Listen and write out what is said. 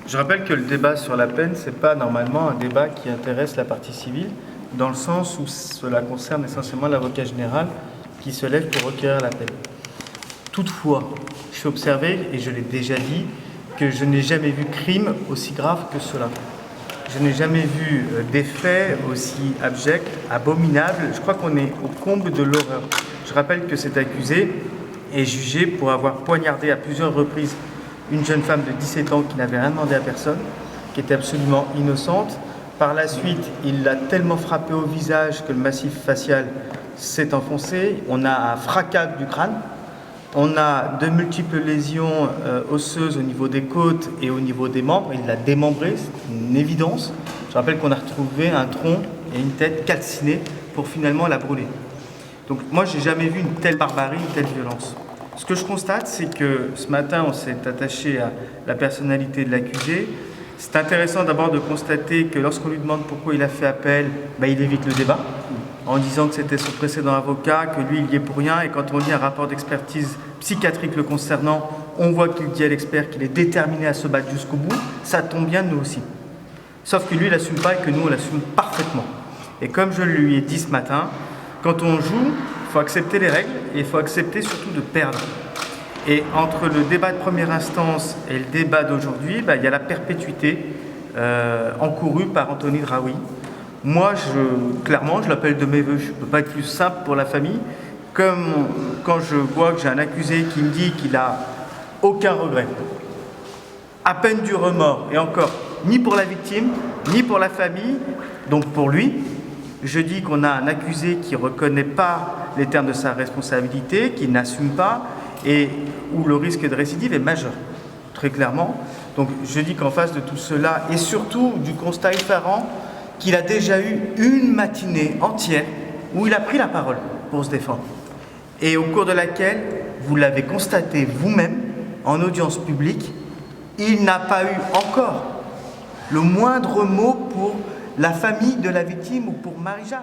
Je rappelle que le débat sur la peine, ce n'est pas normalement un débat qui intéresse la partie civile, dans le sens où cela concerne essentiellement l'avocat général qui se lève pour requérir la peine. Toutefois, je fais observer, et je l'ai déjà dit, que je n'ai jamais vu crime aussi grave que cela. Je n'ai jamais vu des faits aussi abjects, abominables. Je crois qu'on est au comble de l'horreur. Je rappelle que cet accusé est jugé pour avoir poignardé à plusieurs reprises une jeune femme de 17 ans qui n'avait rien demandé à personne, qui était absolument innocente. Par la suite, il l'a tellement frappé au visage que le massif facial s'est enfoncé. On a un fracas du crâne. On a de multiples lésions osseuses au niveau des côtes et au niveau des membres. Il l'a démembré, c'est une évidence. Je rappelle qu'on a retrouvé un tronc et une tête calcinée pour finalement la brûler. Donc moi, je n'ai jamais vu une telle barbarie, une telle violence. Ce que je constate, c'est que ce matin, on s'est attaché à la personnalité de l'accusé. C'est intéressant d'abord de constater que lorsqu'on lui demande pourquoi il a fait appel, il évite le débat en disant que c'était son précédent avocat, que lui, il y est pour rien. Et quand on lit un rapport d'expertise psychiatrique le concernant, on voit qu'il dit à l'expert qu'il est déterminé à se battre jusqu'au bout. Ça tombe bien de nous aussi. Sauf que lui, il n'assume pas et que nous, on l'assume parfaitement. Et comme je lui ai dit ce matin, quand on joue, il faut accepter les règles et il faut accepter surtout de perdre. Et entre le débat de première instance et le débat d'aujourd'hui, il y a la perpétuité encourue par Anthony Draoui. Moi, clairement, je l'appelle de mes voeux. Je ne peux pas être plus simple pour la famille. Comme quand je vois que j'ai un accusé qui me dit qu'il n'a aucun regret, à peine du remords, et encore, ni pour la victime, ni pour la famille, donc pour lui, je dis qu'on a un accusé qui ne reconnaît pas les termes de sa responsabilité, qui n'assume pas, et où le risque de récidive est majeur, très clairement. Donc je dis qu'en face de tout cela, et surtout du constat effarant, qu'il a déjà eu une matinée entière où il a pris la parole pour se défendre, et au cours de laquelle, vous l'avez constaté vous-même, en audience publique, il n'a pas eu encore le moindre mot pour la famille de la victime ou pour Marie-Jeanne.